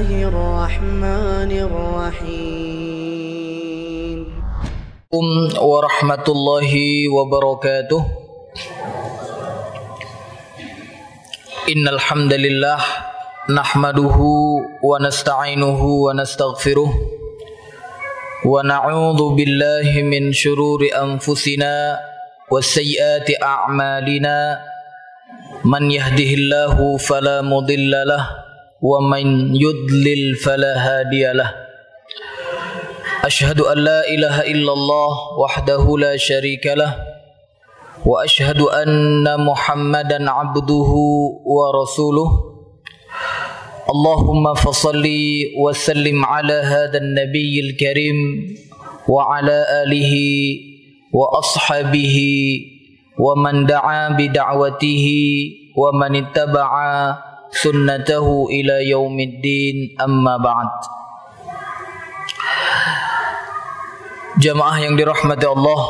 الله الرحمن الرحيم. Warahmatullahi wabarakatuh. Innal hamdalillah nahmaduhu wa nasta'inuhu wa nastaghfiruh wa na'udzu billahi min shururi anfusina wa sayyiati a'malina. Man yahdihillahu fala mudilla lahu wa man yudlil fala hadiyalah. Ashhadu an la ilaha illallah wahdahu la syarika lah wa ashhadu anna Muhammadan abduhu wa rasuluh. Allahumma fasalli wa sallim ala hadan nabiyil karim wa ala alihi wa ashabihi wa man da'a bi da'watihi wa man ittaba'a sunnatahu ila yaumiddin, amma ba'd. Jamaah yang dirahmati Allah,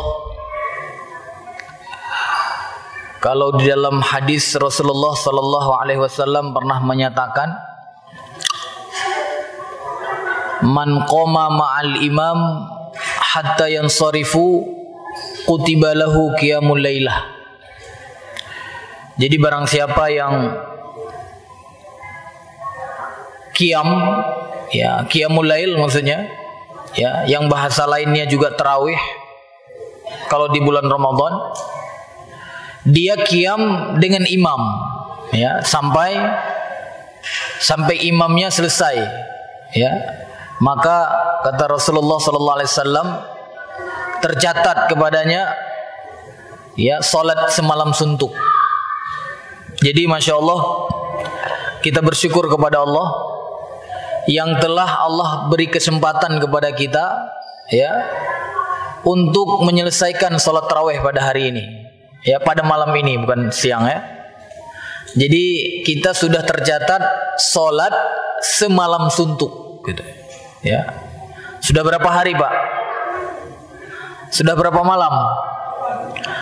kalau di dalam hadis Rasulullah sallallahu alaihi wasallam pernah menyatakan, man qama ma'al imam hatta yansarifu kutiba lahu qiyamul lailah. Jadi barang siapa yang qiyam, ya qiyamul lail maksudnya, ya yang bahasa lainnya juga tarawih kalau di bulan Ramadan, dia qiyam dengan imam, ya sampai imamnya selesai, ya maka kata Rasulullah sallallahu alaihi wasallam, tercatat kepadanya ya salat semalam suntuk. Jadi Masya Allah, kita bersyukur kepada Allah yang telah Allah beri kesempatan kepada kita ya untuk menyelesaikan salat tarawih pada hari ini, ya pada malam ini, bukan siang ya. Jadi kita sudah tercatat salat semalam suntuk gitu. Ya. Sudah berapa hari, Pak? Sudah berapa malam?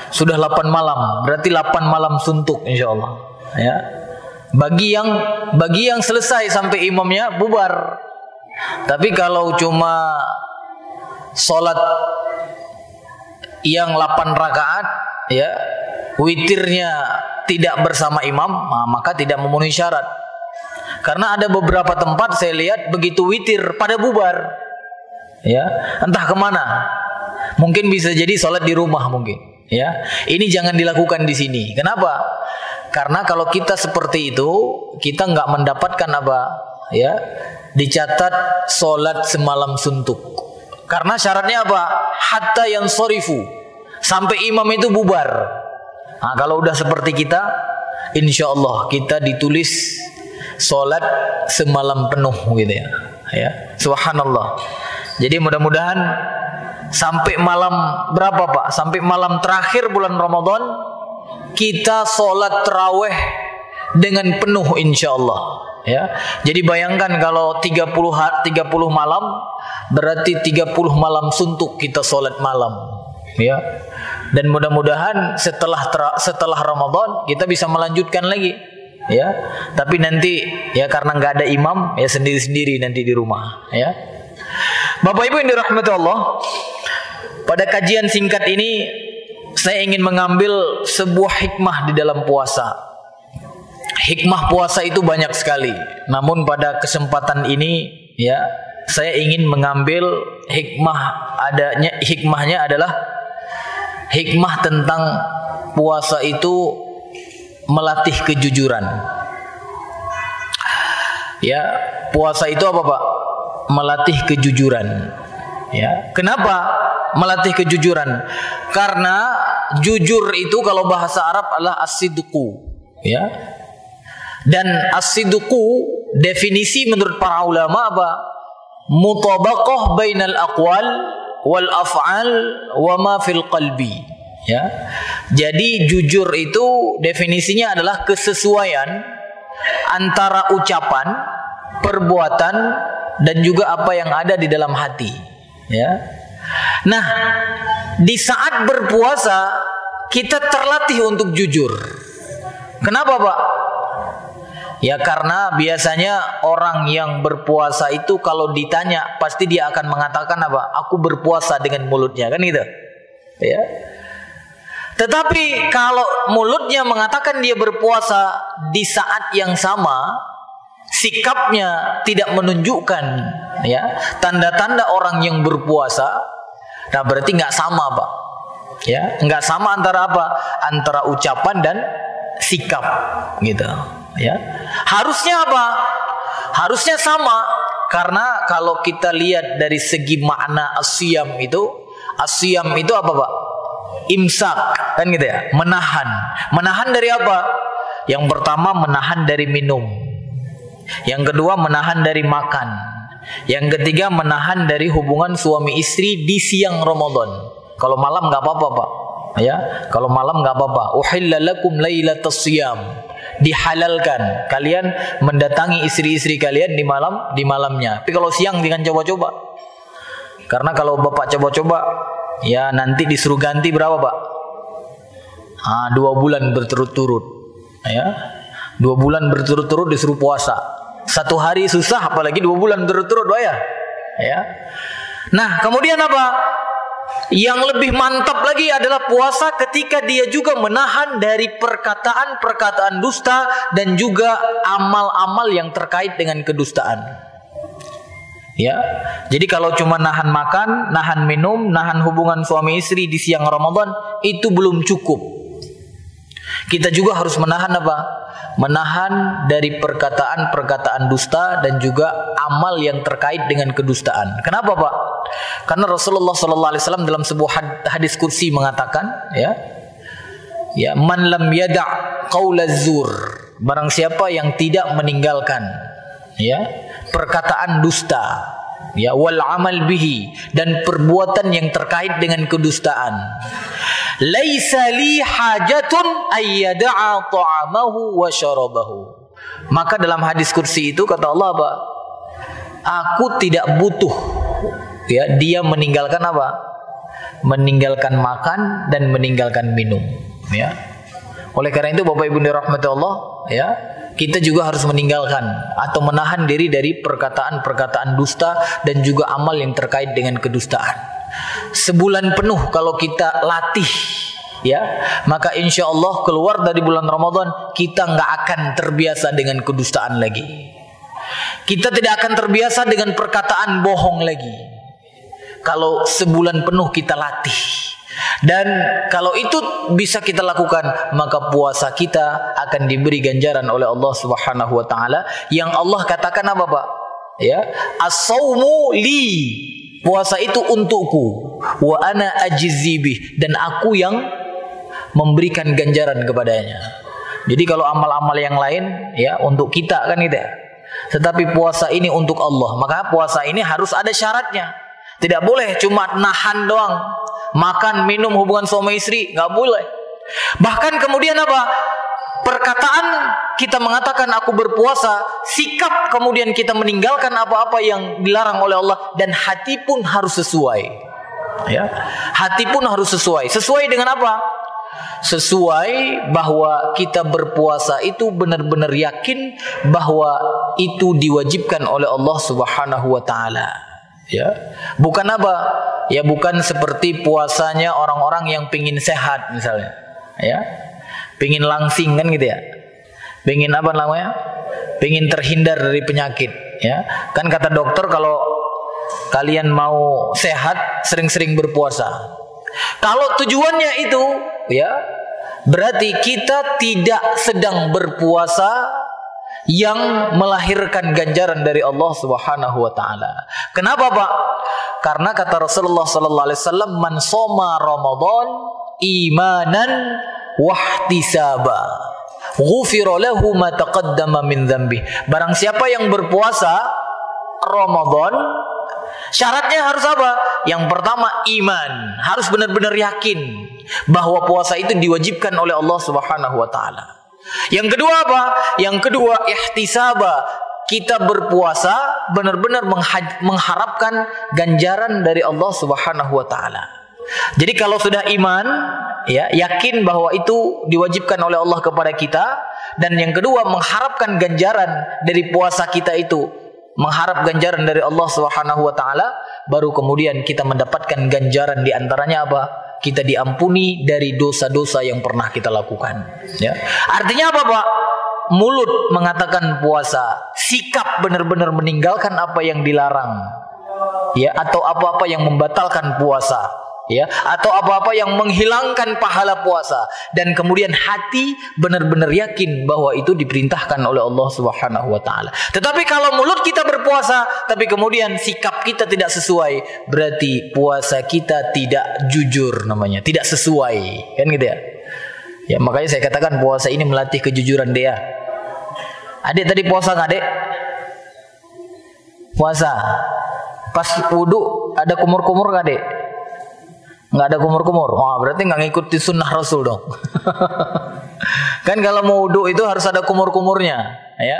Sudah 8 malam. Berarti 8 malam suntuk insyaallah. Ya. Bagi yang selesai sampai imamnya bubar. Tapi kalau cuma salat yang 8 rakaat ya, witirnya tidak bersama imam, maka tidak memenuhi syarat. Karena ada beberapa tempat saya lihat begitu witir pada bubar. Ya, entah kemana. Mungkin bisa jadi sholat di rumah mungkin, ya. Ini jangan dilakukan di sini. Kenapa? Karena kalau kita seperti itu, kita nggak mendapatkan apa, ya, dicatat sholat semalam suntuk. Karena syaratnya apa? Hatta yang sorifu, sampai imam itu bubar. Nah, kalau udah seperti kita, insya Allah kita ditulis sholat semalam penuh gitu ya. Ya, subhanallah. Jadi mudah-mudahan sampai malam berapa Pak? Sampai malam terakhir bulan Ramadan kita sholat tarawih dengan penuh insyaallah. Ya. Jadi bayangkan kalau 30 malam berarti 30 malam suntuk kita sholat malam. Ya. Dan mudah-mudahan setelah Ramadan kita bisa melanjutkan lagi. Ya. Tapi nanti ya karena nggak ada imam ya sendiri-sendiri nanti di rumah. Ya. Bapak Ibu yang dirahmati Allah, pada kajian singkat ini saya ingin mengambil sebuah hikmah di dalam puasa. Hikmah puasa itu banyak sekali. Namun pada kesempatan ini ya saya ingin mengambil hikmahnya adalah hikmah tentang puasa itu melatih kejujuran. Ya, puasa itu apa Pak? Melatih kejujuran. Ya, kenapa melatih kejujuran? Karena jujur itu kalau bahasa Arab adalah as-sidqu, ya. Dan as-sidqu definisi menurut para ulama apa? Mutabaqah bainal aqwal wal af'al wa ma fil qalbi. Ya. Jadi jujur itu definisinya adalah kesesuaian antara ucapan, perbuatan dan juga apa yang ada di dalam hati. Ya. Nah, di saat berpuasa kita terlatih untuk jujur. Kenapa, Pak? Ya karena biasanya orang yang berpuasa itu kalau ditanya pasti dia akan mengatakan apa? Aku berpuasa dengan mulutnya, kan gitu. Ya. Tetapi kalau mulutnya mengatakan dia berpuasa, di saat yang sama sikapnya tidak menunjukkan ya tanda-tanda orang yang berpuasa, nah berarti nggak sama, Pak. Ya, nggak sama antara apa? Antara ucapan dan sikap, gitu. Ya, harusnya apa? Harusnya sama, karena kalau kita lihat dari segi makna asyam itu apa, Pak? Imsak, kan gitu ya, menahan. Menahan dari apa? Yang pertama menahan dari minum. Yang kedua menahan dari makan. Yang ketiga menahan dari hubungan suami istri di siang Ramadan. Kalau malam nggak apa-apa, Pak. Ya, kalau malam nggak apa-apa. Uhilla lakum lailatas siyam. Dihalalkan kalian mendatangi istri-istri kalian di malamnya. Tapi kalau siang jangan coba-coba. Karena kalau Bapak coba-coba, ya nanti disuruh ganti berapa, Pak? 2 bulan berturut-turut. Ya. 2 bulan berturut-turut disuruh puasa. 1 hari susah, apalagi 2 bulan berturut-turut, Pak ya. Ya. Nah, kemudian apa? Yang lebih mantap lagi adalah puasa ketika dia juga menahan dari perkataan-perkataan dusta dan juga amal-amal yang terkait dengan kedustaan. Ya, jadi kalau cuma nahan makan, nahan minum, nahan hubungan suami istri di siang Ramadan itu belum cukup. Kita juga harus menahan apa? Menahan dari perkataan-perkataan dusta dan juga amal yang terkait dengan kedustaan. Kenapa, Pak? Karena Rasulullah SAW dalam sebuah hadis kursi mengatakan, ya, man lam yada' qaulaz zur, barang siapa yang tidak meninggalkan, ya, perkataan dusta, ya, wal amal bihi, dan perbuatan yang terkait dengan kedustaan. Laisa li hajatun ayyada'a ta'amahu wa syarabahu. Maka dalam hadis kursi itu kata Allah apa? Aku tidak butuh, ya, dia meninggalkan apa? Meninggalkan makan dan meninggalkan minum, ya. Oleh karena itu Bapak Ibu dirahmati Allah, ya, kita juga harus meninggalkan atau menahan diri dari perkataan-perkataan dusta dan juga amal yang terkait dengan kedustaan. Sebulan penuh kalau kita latih, ya, maka insya Allah keluar dari bulan Ramadan kita nggak akan terbiasa dengan kedustaan lagi. Kita tidak akan terbiasa dengan perkataan bohong lagi. Kalau sebulan penuh kita latih, dan kalau itu bisa kita lakukan, maka puasa kita akan diberi ganjaran oleh Allah Subhanahu wa taala. Yang Allah katakan apa, Pak? Ya, as-saumu li. Puasa itu untukku, wa ana ajzi bih, dan aku yang memberikan ganjaran kepadanya. Jadi kalau amal-amal yang lain, ya, untuk kita, kan gitu ya. Tetapi puasa ini untuk Allah. Maka puasa ini harus ada syaratnya. Tidak boleh cuma nahan doang, makan, minum, hubungan suami istri, nggak boleh. Bahkan kemudian apa? Perkataan kita mengatakan aku berpuasa, sikap kemudian kita meninggalkan apa-apa yang dilarang oleh Allah, dan hati pun harus sesuai. Ya, hati pun harus sesuai. Sesuai dengan apa? Sesuai bahwa kita berpuasa itu benar-benar yakin bahwa itu diwajibkan oleh Allah Subhanahu wa taala. Ya, bukan apa? Ya, bukan seperti puasanya orang-orang yang pingin sehat misalnya. Ya. Pingin langsing, kan gitu ya. Pingin apa namanya? Pingin terhindar dari penyakit, ya. Kan kata dokter kalau kalian mau sehat sering-sering berpuasa. Kalau tujuannya itu, ya, berarti kita tidak sedang berpuasa yang melahirkan ganjaran dari Allah Subhanahu wa taala. Kenapa, Pak? Karena kata Rasulullah sallallahu alaihi wasallam, "Man shoma Ramadan imanan wahtisaba, ghufira lahu ma taqaddama min dzambi." Barang siapa yang berpuasa Ramadan, syaratnya harus apa? Yang pertama iman, harus benar-benar yakin bahwa puasa itu diwajibkan oleh Allah Subhanahu wa taala. Yang kedua apa? Yang kedua ihtisaba, kita berpuasa benar-benar mengharapkan ganjaran dari Allah Subhanahu wa taala. Jadi kalau sudah iman, ya, yakin bahwa itu diwajibkan oleh Allah kepada kita, dan yang kedua mengharapkan ganjaran dari puasa kita itu, mengharap ganjaran dari Allah Subhanahu wa taala, baru kemudian kita mendapatkan ganjaran. Di antaranya apa? Kita diampuni dari dosa-dosa yang pernah kita lakukan, ya. Artinya apa, Pak? Mulut mengatakan puasa, sikap benar-benar meninggalkan apa yang dilarang, ya, atau apa-apa yang membatalkan puasa, ya, atau apa-apa yang menghilangkan pahala puasa, dan kemudian hati benar-benar yakin bahwa itu diperintahkan oleh Allah Subhanahu wa taala. Tetapi kalau mulut kita berpuasa tapi kemudian sikap kita tidak sesuai, berarti puasa kita tidak jujur namanya, tidak sesuai, kan gitu ya. Ya, makanya saya katakan puasa ini melatih kejujuran dia. Adik tadi puasa nggak, Dek? Puasa. Pas wudu ada kumur-kumur nggak, Dek? Nggak ada kumur-kumur. Wah, berarti nggak ngikutin sunnah Rasul dong. Kan kalau mau wudu itu harus ada kumur-kumurnya, ya.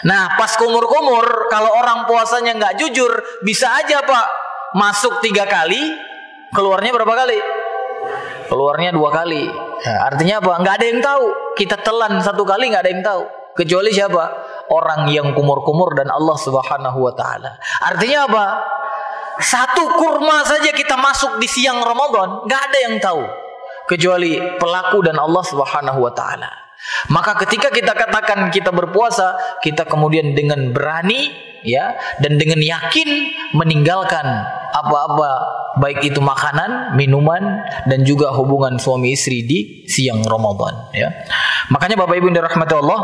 Nah, pas kumur-kumur, kalau orang puasanya nggak jujur, bisa aja, Pak, masuk 3 kali, keluarnya berapa kali? Keluarnya 2 kali. Ya, artinya apa? Nggak ada yang tahu. Kita telan 1 kali, nggak ada yang tahu. Kecuali siapa? Orang yang kumur-kumur dan Allah Subhanahu wa taala. Artinya apa? 1 kurma saja kita masuk di siang Ramadan, nggak ada yang tahu kecuali pelaku dan Allah Subhanahu wa taala. Maka ketika kita katakan kita berpuasa, kita kemudian dengan berani, ya, dan dengan yakin meninggalkan apa-apa, baik itu makanan, minuman, dan juga hubungan suami istri di siang Ramadan, ya. Makanya Bapak Ibu yang dirahmati Allah,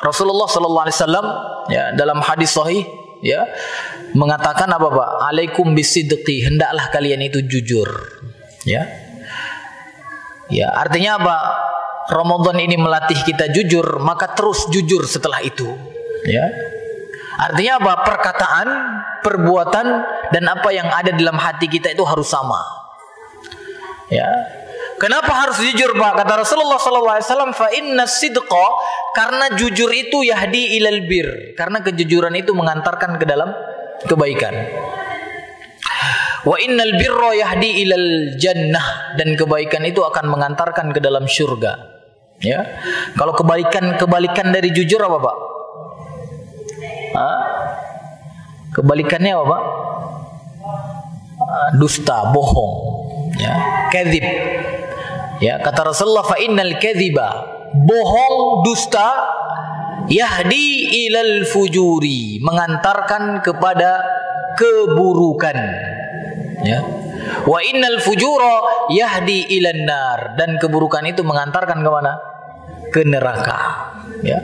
Rasulullah sallallahu alaihi wasallam, ya, dalam hadis sahih, ya, mengatakan apa, Pak? Alaikum bisidqi, hendaklah kalian itu jujur, ya. Ya, artinya apa? Ramadan ini melatih kita jujur, maka terus jujur setelah itu, ya. Artinya apa? Perkataan, perbuatan, dan apa yang ada dalam hati kita itu harus sama, ya. Kenapa harus jujur, Pak? Kata Rasulullah SAW, fa inna sidqa, karena jujur itu yahdi ilal bir, karena kejujuran itu mengantarkan ke dalam kebaikan. Wa innal birra yahdi ilal jannah, dan kebaikan itu akan mengantarkan ke dalam surga, ya. Kalau kebalikan dari jujur apa, Pak? Kebalikannya apa, Pak? Dusta, bohong, ya, kadzib. Ya, kata Rasulullah, fa innal kadziba, bohong, dusta, yahdi ilal fujuri, mengantarkan kepada keburukan, ya. Wa innal fujura yahdi ilan nar, dan keburukan itu mengantarkan ke mana? Ke neraka, ya.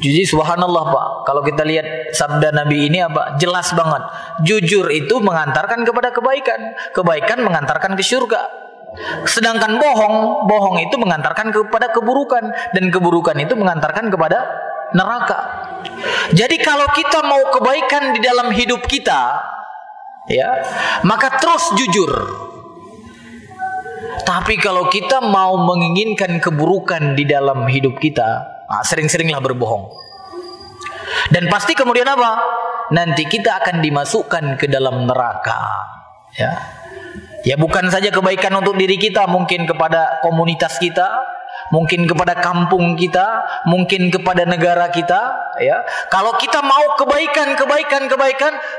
Jadi subhanallah, Pak, kalau kita lihat sabda Nabi ini apa? Jelas banget. Jujur itu mengantarkan kepada kebaikan, kebaikan mengantarkan ke surga. Sedangkan bohong itu mengantarkan kepada keburukan, dan keburukan itu mengantarkan kepada neraka. Jadi kalau kita mau kebaikan di dalam hidup kita, ya, maka terus jujur. Tapi kalau kita mau menginginkan keburukan di dalam hidup kita, sering-seringlah berbohong. Dan pasti kemudian apa? Nanti kita akan dimasukkan ke dalam neraka, ya. Ya, bukan saja kebaikan untuk diri kita, mungkin kepada komunitas kita, mungkin kepada kampung kita, mungkin kepada negara kita, ya. Kalau kita mau kebaikan,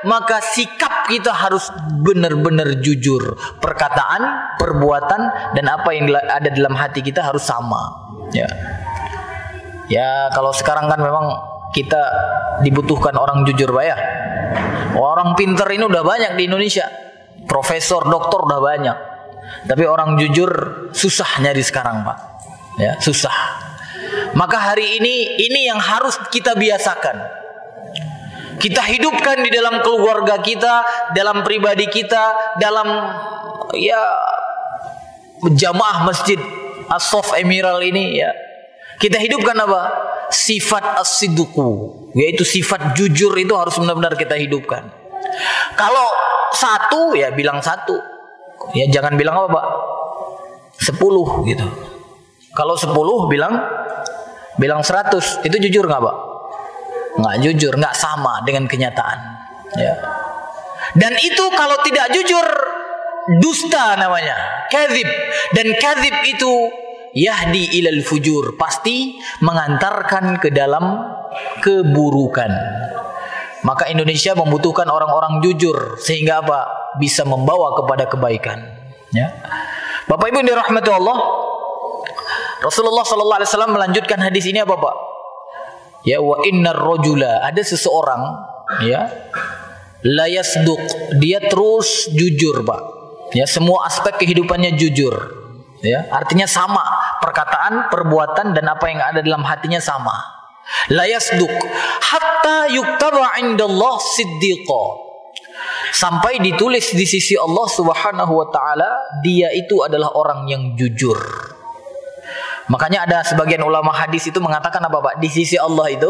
maka sikap kita harus benar-benar jujur. Perkataan, perbuatan, dan apa yang ada dalam hati kita harus sama, ya. Ya, kalau sekarang kan memang kita dibutuhkan orang jujur, Pak, ya. Orang pinter ini udah banyak di Indonesia. Profesor, doktor udah banyak. Tapi orang jujur susah nyari sekarang, Pak. Ya, susah. Maka hari ini yang harus kita biasakan. Kita hidupkan di dalam keluarga kita, dalam pribadi kita, dalam, ya, jamaah masjid As-Sof Emiral ini, ya. Kita hidupkan apa? Sifat as-sidqu, yaitu sifat jujur itu harus benar-benar kita hidupkan. Kalau 1, ya bilang 1. Ya jangan bilang apa, Pak? 10 gitu. Kalau 10 bilang 100, itu jujur nggak, Pak? Nggak jujur, nggak sama dengan kenyataan, ya. Dan itu kalau tidak jujur, dusta namanya, kadzib. Dan kadzib itu yahdi ilal fujur, pasti mengantarkan ke dalam keburukan. Maka Indonesia membutuhkan orang-orang jujur sehingga apa? Bisa membawa kepada kebaikan. Ya. Bapak Ibu yang dirahmati Allah, Rasulullah sallallahu alaihi wasallam melanjutkan hadis ini apa, Pak? Ya, wa innar rajula, ada seseorang ya, la yasduq, dia terus jujur, Pak. Ya, semua aspek kehidupannya jujur. Ya, artinya sama, perkataan, perbuatan dan apa yang ada dalam hatinya sama. La yasduq hatta yuktaba indallah siddiqa, sampai ditulis di sisi Allah Subhanahu wa taala dia itu adalah orang yang jujur. Makanya ada sebagian ulama hadis itu mengatakan apa, Pak? Di sisi Allah itu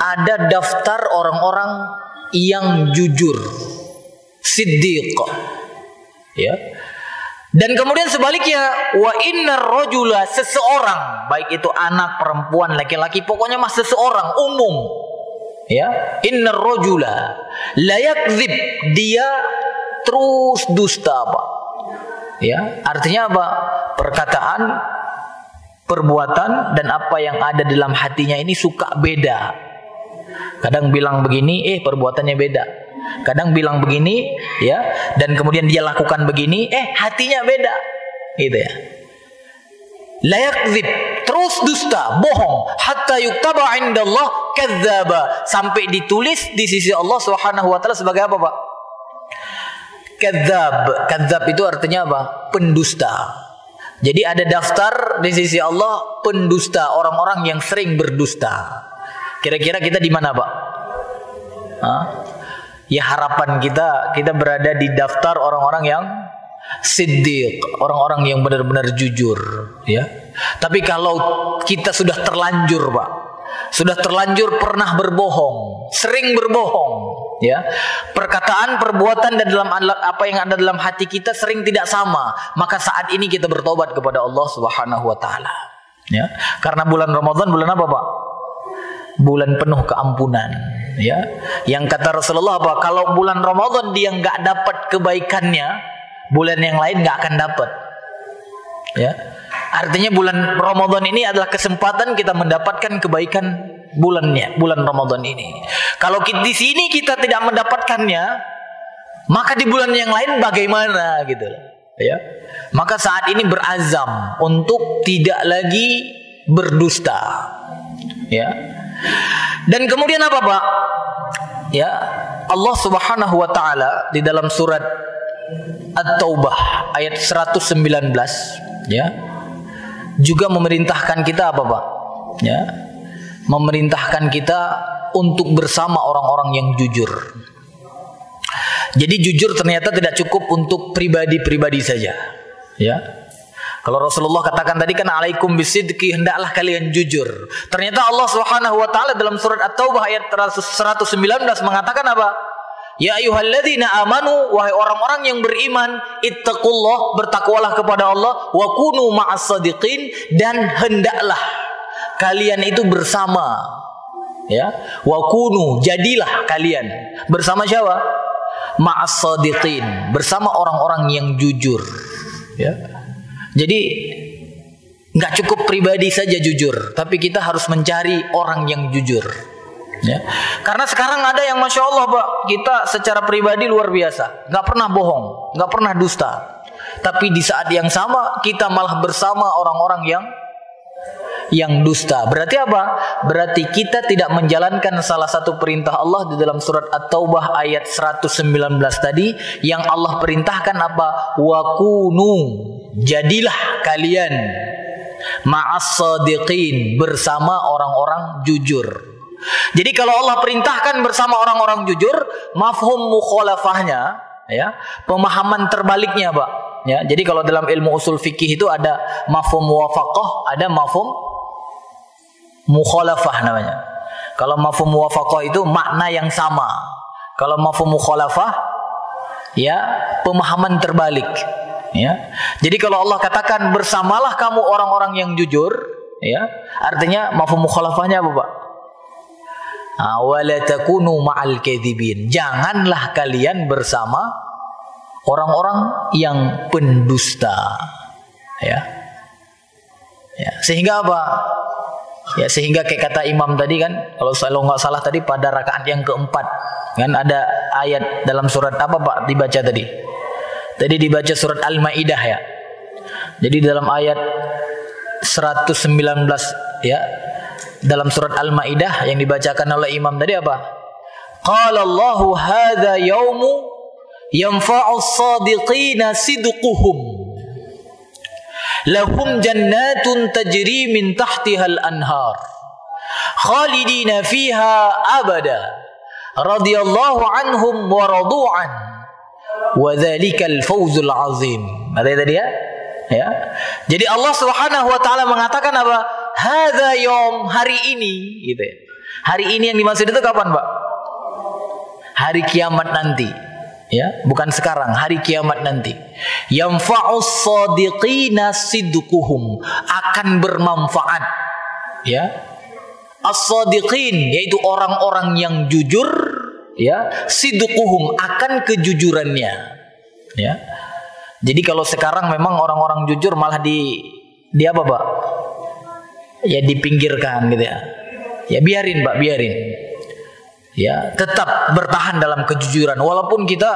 ada daftar orang-orang yang jujur, siddiq. Ya. Dan kemudian sebaliknya, wa innar rajula, seseorang, baik itu anak, perempuan, laki-laki, pokoknya mas seseorang umum. Ya, innar rajula la yakdzib, dia terus dusta, Pak. Ya, artinya apa? Perkataan, perbuatan dan apa yang ada dalam hatinya ini suka beda. Kadang bilang begini, perbuatannya beda. Kadang bilang begini, ya, dan kemudian dia lakukan begini, hatinya beda. Gitu ya. La yakdzib, terus dusta, bohong, hatta yuktaba indallah kadzdzaba, sampai ditulis di sisi Allah Subhanahu wa taala sebagai apa, Pak? Kadzdzab. Kadzdzab itu artinya apa? Pendusta. Jadi ada daftar di sisi Allah pendusta, orang-orang yang sering berdusta. Kira-kira kita di mana, Pak? Ya, harapan kita berada di daftar orang-orang yang siddiq, orang-orang yang benar-benar jujur, ya. Tapi kalau kita sudah terlanjur, Pak, sudah terlanjur pernah berbohong, sering berbohong, ya, perkataan, perbuatan dan dalam apa yang ada dalam hati kita sering tidak sama, maka saat ini kita bertobat kepada Allah Subhanahu wa taala, ya. Karena bulan Ramadan bulan apa, Pak? Bulan penuh keampunan, ya. Yang kata Rasulullah apa? Kalau bulan Ramadan dia nggak dapat kebaikannya, bulan yang lain nggak akan dapat. Ya, artinya bulan Ramadan ini adalah kesempatan kita mendapatkan kebaikan bulannya, bulan Ramadan ini. Kalau di sini kita tidak mendapatkannya, maka di bulan yang lain bagaimana, gitu, ya. Maka saat ini berazam untuk tidak lagi berdusta, ya. Dan kemudian apa, Pak? Ya, Allah Subhanahu wa taala di dalam surat At-Taubah ayat 119, ya, juga memerintahkan kita apa, Pak? Ya, memerintahkan kita untuk bersama orang-orang yang jujur. Jadi jujur ternyata tidak cukup untuk pribadi-pribadi saja, ya. Kalau Rasulullah katakan tadi kan alaikum bisidqi, hendaklah kalian jujur. Ternyata Allah Subhanahu wa taala dalam surat At-Taubah ayat 119 mengatakan apa? Ya ayyuhalladzina amanu, wahai orang-orang yang beriman, ittaqullah, bertakwalah kepada Allah, wa kunu ma'as shadiqin, dan hendaklah kalian itu bersama, ya. Wa kunu, jadilah kalian bersama siapa? Ma'as shadiqin, bersama orang-orang yang jujur, ya. Jadi nggak cukup pribadi saja jujur, tapi kita harus mencari orang yang jujur, ya. Karena sekarang ada yang masya Allah, Pak, kita secara pribadi luar biasa, nggak pernah bohong, nggak pernah dusta, tapi di saat yang sama kita malah bersama orang-orang yang dusta. Berarti apa? Berarti kita tidak menjalankan salah satu perintah Allah di dalam surat At-Taubah ayat 119 tadi, yang Allah perintahkan apa? Wa kunu, jadilah kalian ma'as shadiqin, bersama orang-orang jujur. Jadi kalau Allah perintahkan bersama orang-orang jujur, mafhum mukhalafahnya, ya, pemahaman terbaliknya, Pak, ya. Jadi kalau dalam ilmu usul fikih itu ada mafhum muwafaqah, ada mafhum mukhalafah namanya. Kalau mafhum muwafaqah itu makna yang sama. Kalau mafhum mukhalafah, ya, pemahaman terbalik, ya. Jadi kalau Allah katakan bersamalah kamu orang-orang yang jujur, ya, artinya mafhum mukhalafahnya apa, Pak? Wala takunu ma'al kadzibin, janganlah kalian bersama orang-orang yang pendusta, ya. Ya, sehingga apa? Ya, sehingga kayak kata imam tadi kan, kalau nggak salah tadi pada rakaat yang keempat kan ada ayat dalam surat apa Pak dibaca tadi? Tadi dibaca surat Al-Maidah ya. Jadi dalam ayat 119 ya, dalam surat Al-Maidah yang dibacakan oleh imam tadi apa? Qala Allahu hadza yaumu yanfa'u as-sadiqina sidquhum. Lahum jannatun tajri min tahtihal anhar khalidina fiha abada radhiyallahu anhum wa radu'an wa dzalikal fawzul azim. Ada tadi ya? Ya. Jadi Allah Subhanahu wa taala mengatakan apa? Hadza yaum, hari ini gitu ya. Hari ini yang dimaksud itu kapan, Pak? Hari kiamat nanti. Ya, bukan sekarang, hari kiamat nanti. Yanfa'us shadiqina sidquhum, akan bermanfaat. Ya. As-shadiqin yaitu orang-orang yang jujur, ya, sidquhum akan kejujurannya. Ya. Jadi kalau sekarang memang orang-orang jujur malah di apa, Pak? Ya dipinggirkan gitu ya. Ya biarin, Pak, biarin. Ya, tetap bertahan dalam kejujuran walaupun kita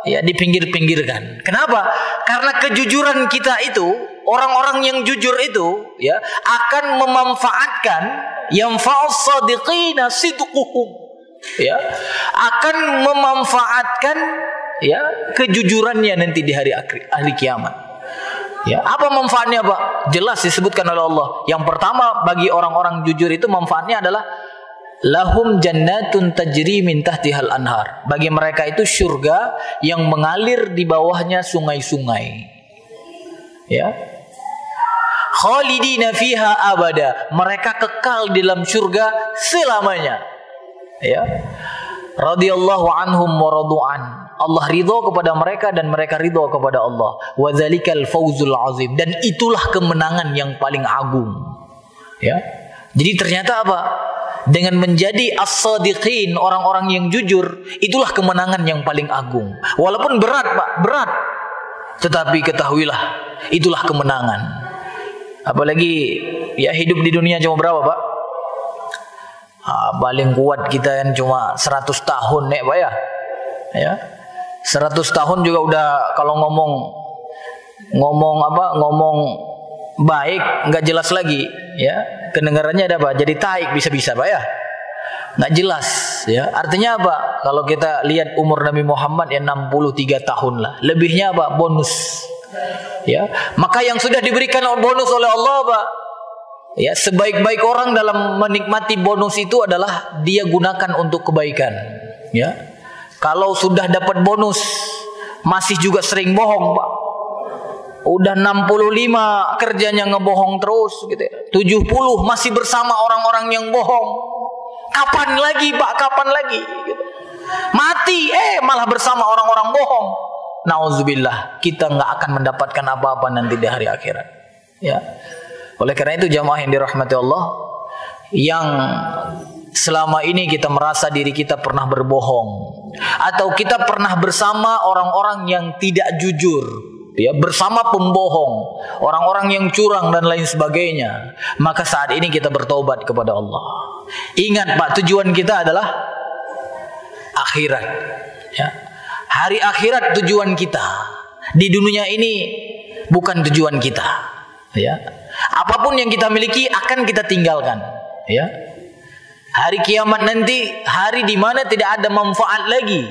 ya dipinggir-pinggirkan. Kenapa? Karena kejujuran kita itu, orang-orang yang jujur itu ya akan memanfaatkan yanfa'us shadiqina sidquhum. Ya, akan memanfaatkan ya kejujurannya nanti di hari kiamat. Ya, apa manfaatnya, Pak? Jelas disebutkan oleh Allah. Yang pertama bagi orang-orang jujur itu manfaatnya adalah lahum jannatun tajri min tahtihal anhar. Bagi mereka itu surga yang mengalir di bawahnya sungai-sungai. Ya. Khalidina fiha abada. Mereka kekal di dalam surga selamanya. Ya. Radhiyallahu anhum wa radu'an. Allah ridho kepada mereka dan mereka ridho kepada Allah. Wa dzalikal fawzul azim, dan itulah kemenangan yang paling agung. Ya. Jadi ternyata apa? Dengan menjadi as-shadiqin, orang-orang yang jujur, itulah kemenangan yang paling agung. Walaupun berat, Pak, berat. Tetapi ketahuilah, itulah kemenangan. Apalagi ya hidup di dunia cuma berapa, Pak? Paling kuat kita yang cuma 100 tahun nek, Pak ya. Ya. 100 tahun juga udah kalau ngomong baik nggak jelas lagi, ya. Kedengarannya ada apa? Jadi taik bisa-bisa, Pak ya. Nggak jelas, ya. Artinya apa? Kalau kita lihat umur Nabi Muhammad ya 63 tahun lah. Lebihnya apa? Bonus. Ya. Maka yang sudah diberikan bonus oleh Allah, Pak. Ya, sebaik-baik orang dalam menikmati bonus itu adalah dia gunakan untuk kebaikan, ya. Kalau sudah dapat bonus masih juga sering bohong, Pak. Udah 65 kerjanya ngebohong terus gitu ya. 70 masih bersama orang-orang yang bohong. Kapan lagi, Pak? Kapan lagi? Gitu. Mati malah bersama orang-orang bohong. Nauzubillah, kita nggak akan mendapatkan apa-apa nanti di hari akhirat. Ya. Oleh karena itu jamaah yang dirahmati Allah, yang selama ini kita merasa diri kita pernah berbohong atau kita pernah bersama orang-orang yang tidak jujur, ya, bersama pembohong, orang-orang yang curang dan lain sebagainya, maka saat ini kita bertobat kepada Allah. Ingat, Pak, tujuan kita adalah akhirat, ya. Hari akhirat tujuan kita. Di dunia ini bukan tujuan kita, ya. Apapun yang kita miliki akan kita tinggalkan, ya. Hari kiamat nanti hari di mana tidak ada manfaat lagi.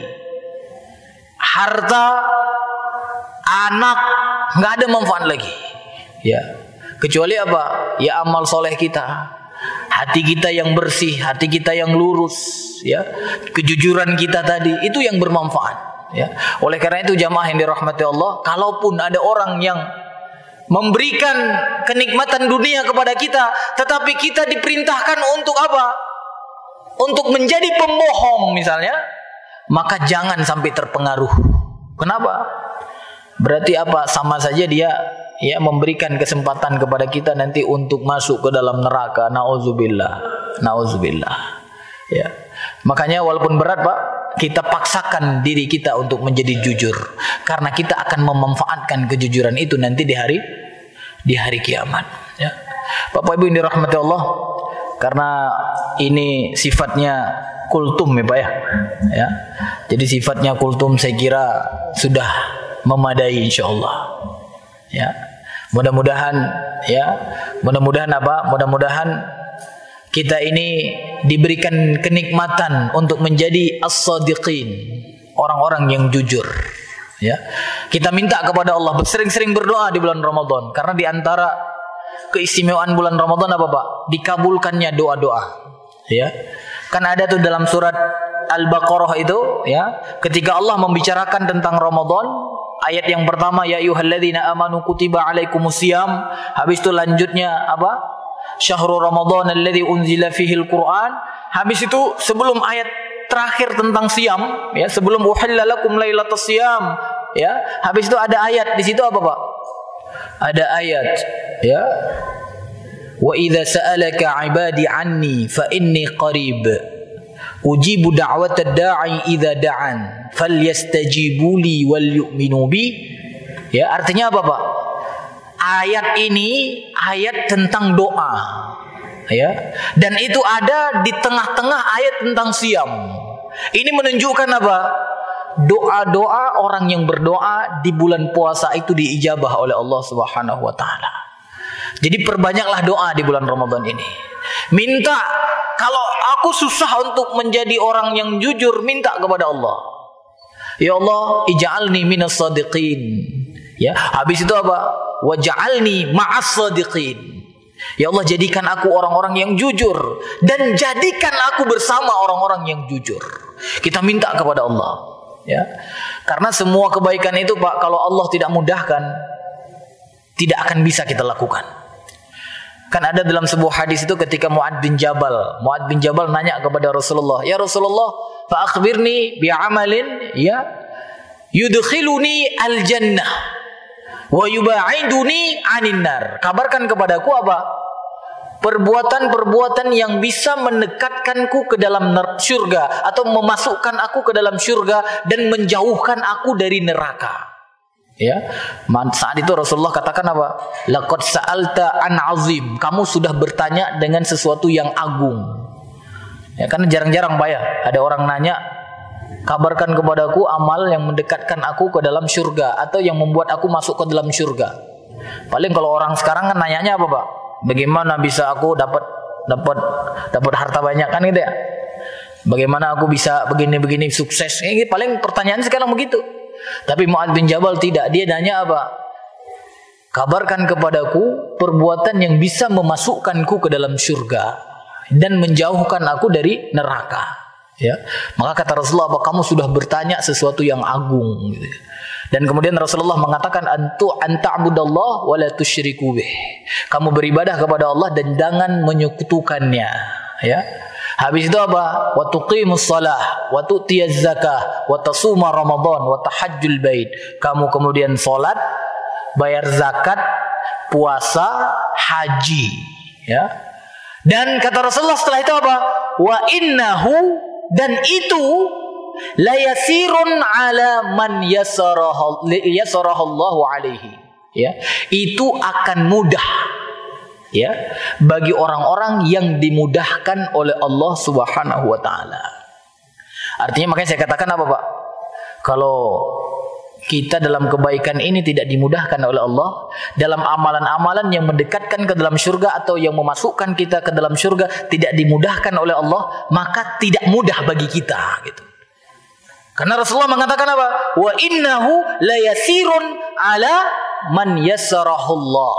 Harta, anak, nggak ada manfaat lagi, ya. Kecuali apa? Ya amal soleh kita, hati kita yang bersih, hati kita yang lurus, ya. Kejujuran kita tadi itu yang bermanfaat, ya. Oleh karena itu jamaah yang dirahmati Allah, kalaupun ada orang yang memberikan kenikmatan dunia kepada kita, tetapi kita diperintahkan untuk apa? Untuk menjadi pembohong misalnya, maka jangan sampai terpengaruh. Kenapa? Berarti apa? Sama saja dia ya memberikan kesempatan kepada kita nanti untuk masuk ke dalam neraka. Nauzubillah. Nauzubillah. Ya. Makanya walaupun berat, Pak, kita paksakan diri kita untuk menjadi jujur, karena kita akan memanfaatkan kejujuran itu nanti di hari kiamat, ya. Bapak Ibu yang dirahmati Allah, karena ini sifatnya kultum ya Pak ya. Jadi sifatnya kultum saya kira sudah memadai insyaallah. Ya. Mudah-mudahan apa? Mudah-mudahan kita ini diberikan kenikmatan untuk menjadi as-sadiqin, orang-orang yang jujur. Ya. Kita minta kepada Allah sering-sering berdoa di bulan Ramadan, karena di antara keistimewaan bulan Ramadan apa Pak? Dikabulkannya doa-doa. Ya. Kan ada tuh dalam surat Al-Baqarah itu ya, ketika Allah membicarakan tentang Ramadan, ayat yang pertama ya ayyuhalladzina amanu kutiba alaikumusiyam, habis itu lanjutnya apa? Syahrul Ramadan alladzi unzila fihil Qur'an. Habis itu sebelum ayat terakhir tentang siam ya, sebelum uhilla lakum lailatas siyam ya, habis itu ada ayat di situ apa Pak? Ada ayat ya, wa idza sa'alaka 'ibadi 'anni fa inni qarib ujibu da'watad da'i idza da'an falyastajibu li wal yu'minu bi. Ya, artinya apa Pak? Ayat ini ayat tentang doa. Ya. Dan itu ada di tengah-tengah ayat tentang siam. Ini menunjukkan apa? Doa-doa orang yang berdoa di bulan puasa itu diijabah oleh Allah Subhanahu wa taala. Jadi perbanyaklah doa di bulan Ramadan ini. Minta, kalau aku susah untuk menjadi orang yang jujur, minta kepada Allah. Ya Allah, ij'alni minas shadiqin. Ya, habis itu apa? Waj'alni ma'as shadiqin. Ya Allah, jadikan aku orang-orang yang jujur dan jadikan aku bersama orang-orang yang jujur. Kita minta kepada Allah, ya. Karena semua kebaikan itu Pak, kalau Allah tidak mudahkan, tidak akan bisa kita lakukan. Kan ada dalam sebuah hadis itu ketika Mu'ad bin Jabal nanya kepada Rasulullah, "Ya Rasulullah, fa akhbirni bi amalin ya yudkhiluni al-jannah wa yubaiduni 'anil nar." Kabarkan kepadaku apa? Perbuatan-perbuatan yang bisa mendekatkanku ke dalam surga atau memasukkan aku ke dalam surga dan menjauhkan aku dari neraka. Ya, saat itu Rasulullah katakan apa? Laqad sa'alta an azim. Kamu sudah bertanya dengan sesuatu yang agung. Ya, karena jarang-jarang Pak ya, ada orang nanya, kabarkan kepadaku amal yang mendekatkan aku ke dalam surga atau yang membuat aku masuk ke dalam surga. Paling kalau orang sekarang kan nanyanya apa Pak? Bagaimana bisa aku dapat harta banyak, kan gitu ya? Bagaimana aku bisa begini sukses? Ini paling pertanyaan sekarang begitu. Tapi Mu'ad bin Jabal tidak, dia nanya apa? Kabarkan kepadaku perbuatan yang bisa memasukkanku ke dalam surga dan menjauhkan aku dari neraka. Ya, maka kata Rasulullah, apa kamu sudah bertanya sesuatu yang agung? Gitu. Dan kemudian Rasulullah mengatakan, anta'budallah wa la tusyriku bih. Kamu beribadah kepada Allah dan jangan menyekutukannya. Ya. Habis itu apa? Wa tuqimus shalah wa tu'tiyaz zakah wa tasuma ramadan wa tahajjul bait. Kamu kemudian salat, bayar zakat, puasa, haji, ya. Dan kata Rasulullah setelah itu apa? Wa innahu, dan itu la yasirun ala man yasarahallahu alaihi. Ya, itu akan mudah, ya, bagi orang-orang yang dimudahkan oleh Allah Subhanahu wa taala. Artinya makanya saya katakan apa Pak? Kalau kita dalam kebaikan ini tidak dimudahkan oleh Allah, dalam amalan-amalan yang mendekatkan ke dalam surga atau yang memasukkan kita ke dalam surga tidak dimudahkan oleh Allah, maka tidak mudah bagi kita gitu. Karena Rasulullah mengatakan apa? Wa innahu la yasirun ala man yassarahullah.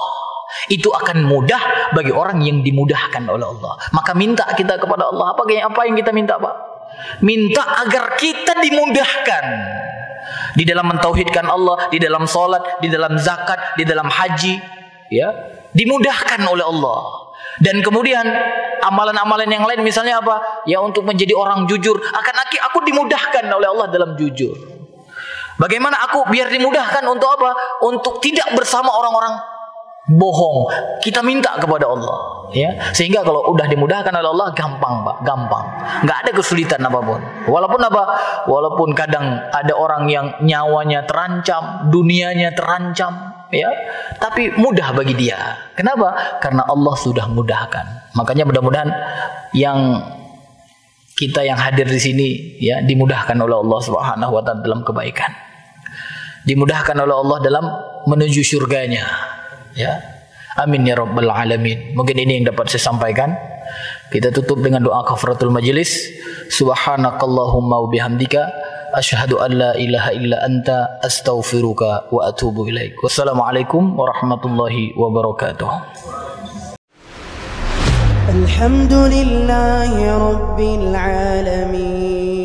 Itu akan mudah bagi orang yang dimudahkan oleh Allah. Maka minta kita kepada Allah. Apa yang kita minta Pak? Minta agar kita dimudahkan di dalam mentauhidkan Allah, di dalam salat, di dalam zakat, di dalam haji, ya, dimudahkan oleh Allah. Dan kemudian amalan-amalan yang lain misalnya apa? Ya, untuk menjadi orang jujur, aku dimudahkan oleh Allah dalam jujur. Bagaimana aku biar dimudahkan untuk apa? Untuk tidak bersama orang-orang bohong. Kita minta kepada Allah, ya. Sehingga kalau udah dimudahkan oleh Allah, gampang Pak, gampang. Nggak ada kesulitan apapun. Walaupun apa? Walaupun kadang ada orang yang nyawanya terancam, dunianya terancam, ya, tapi mudah bagi dia. Kenapa? Karena Allah sudah mudahkan. Makanya mudah-mudahan yang kita yang hadir di sini ya dimudahkan oleh Allah Subhanahu wa taala dalam kebaikan. Dimudahkan oleh Allah dalam menuju surganya. Ya. Amin ya rabbal alamin. Mungkin ini yang dapat saya sampaikan. Kita tutup dengan doa kafaratul majlis. Subhanakallahumma wa bihamdika asyhadu an la ilaha illa anta astaghfiruka wa atubu ilaik. Wassalamualaikum warahmatullahi wabarakatuh. Alhamdulillahi rabbil alamin.